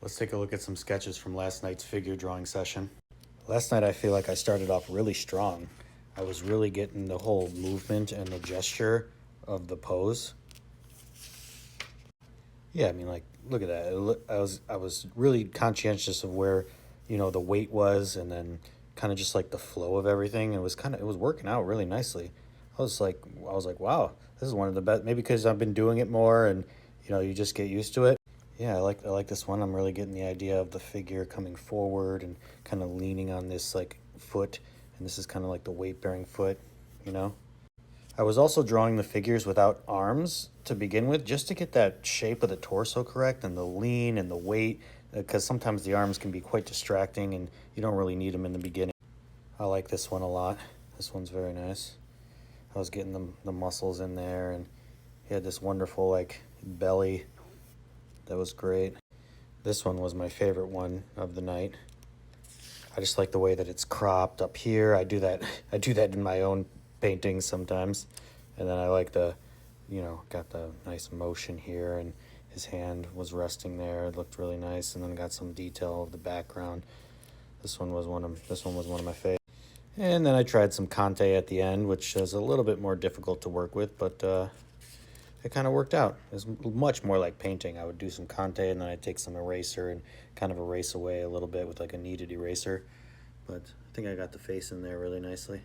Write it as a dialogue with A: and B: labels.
A: Let's take a look at some sketches from last night's figure drawing session. Last night I feel like I started off really strong. I was really getting the whole movement and the gesture of the pose. Yeah, I mean, like, look at that. I was really conscientious of where, the weight was, and then kind of just like the flow of everything. It was working out really nicely. I was like, wow, this is one of the best. Maybe because I've been doing it more, and you just get used to it. Yeah, I like this one. I'm really getting the idea of the figure coming forward and kind of leaning on this like foot, and this is kind of like the weight bearing foot, you know. I was also drawing the figures without arms to begin with, just to get that shape of the torso correct and the lean and the weight, because sometimes the arms can be quite distracting and you don't really need them in the beginning. I like this one a lot. This one's very nice. I was getting the muscles in there, and he had this wonderful like belly. That was great. This one was my favorite one of the night. I just like the way that it's cropped up here. I do that in my own paintings sometimes. And then I like got the nice motion here, and his hand was resting there. It looked really nice, and then got some detail of the background. This one was one of my favorites. And then I tried some Conte at the end, which is a little bit more difficult to work with, but it kind of worked out. It was much more like painting. I would do some Conte, and then I'd take some eraser and kind of erase away a little bit with like a kneaded eraser. But I think I got the face in there really nicely.